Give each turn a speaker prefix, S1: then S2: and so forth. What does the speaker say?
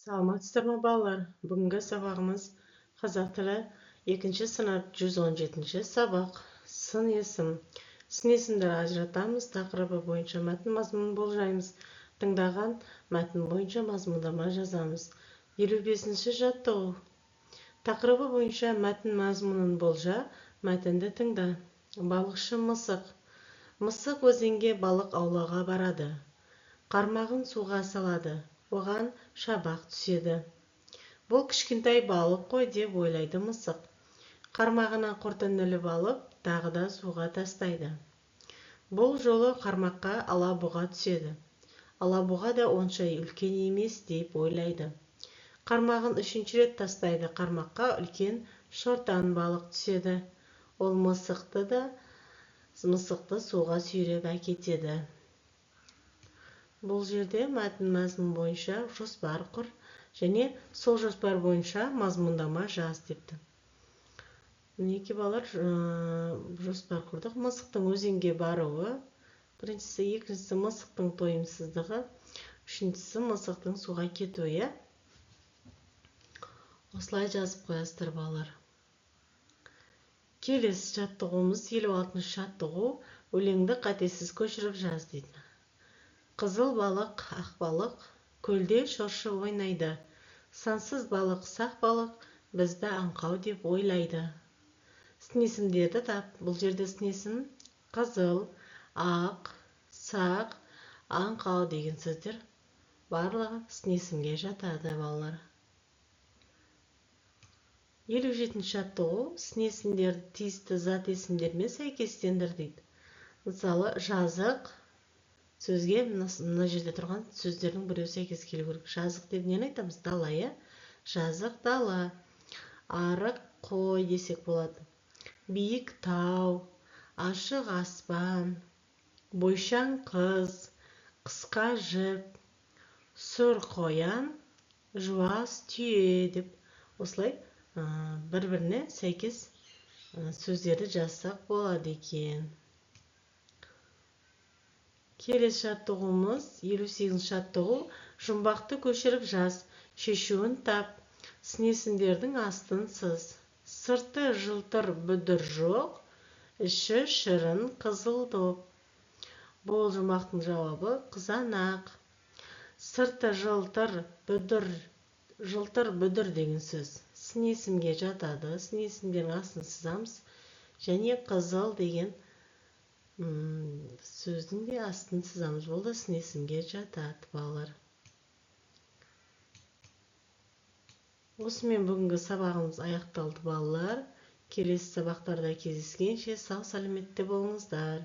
S1: Саламатсыздар ма балалар? Бүгінгі сабағымыз қазақ тілі 2 сынып 117 сабақ. Сын есім. Сын есімдер ажыратамыз. Тақырыбы бойынша мәтін мазмұнын болжаймыз. Тыңдаған мәтін бойынша мазмұндама жазамыз. 55-ші жаттығу. Тақырыбы бойынша мәтін мазмұнын болжа, мәтінді тыңда. Балықшы мысық. Мысық өзенге балық аулауға барады. Қармағын суға салады. Оған шабақ түседі. Бұл кішкентай балық қой деп ойлайды мысық. Қармағына құртын іліп алып, тағы да суға тастайды. Бұл жолы қармаққа алабұға түседі. Алабұға да онша үлкен емес деп ойлайды. Қармағын 3-ші рет тастайды. Қармаққа үлкен шортан балық түседі. Ол мысықты суға сүйреп әкетеді. Бұл жерде мәтін мазмұн бойынша жоспар құр және сол жоспар бойынша мазмұндама жаз депті. Мінеки балалар, жоспар құрдық. Мысықтың өзенге баруы, біріншісі, екіншісі мысықтың тойымсыздығы, үшіншісі мысықтың суға кетуі. Осылай жазып қоясыздар балалар. Келесі жаттығуымыз 56-ші жаттығу. Өлеңді қатесіз көшіріп жаз дейді. Қызыл балық, ақ балық, көлде шоршы ойнайды. Сансыз балық, сақ балық, бізді аңқау деп ойлайды. Сын есімдерді тап. Бұл жерде сын есім қызыл, ақ, сақ, аңқау деген сөздер барлығы сын есімге жатады балалар. 57-ші жаттығу. Сын есімдерді тиісті зат есімдермен сәйкестендір дейді. Мысалы, жазық сөзге мына жерде тұрған сөздердің біреуі сәйкес келу керек. Жазық деп нені айтамыз? Дала, иә? Жазық дала. Арық қой десек болады. Биік тау, ашық аспан, бойшаң қыз, қысқа жіп, сұр қоян, жуас түйе деп осылай бір-біріне сәйкес сөздерді жазсақ болады екен. Келесі жаттығуымыз 58-ші жаттығу. Жұмбақты көшіріп жаз, шешуін тап. Сын есімдердің астын сыз. Сырты жылтыр бүдір жоқ, іші шырын қызыл доп. Бұл жұмбақтың жауабы қызанақ. Сырты жылтыр бүдір деген сөз сын есімге жатады. Сын есімдердің астын сызамыз. Және қызыл деген сөздің де астын сызамыз. Бұл да сын есімге жатады балалар. Осымен бүгінгі сабағымыз аяқталды балалар. Келесі сабақтарда кездескенше сау сәлеметте болыңыздар.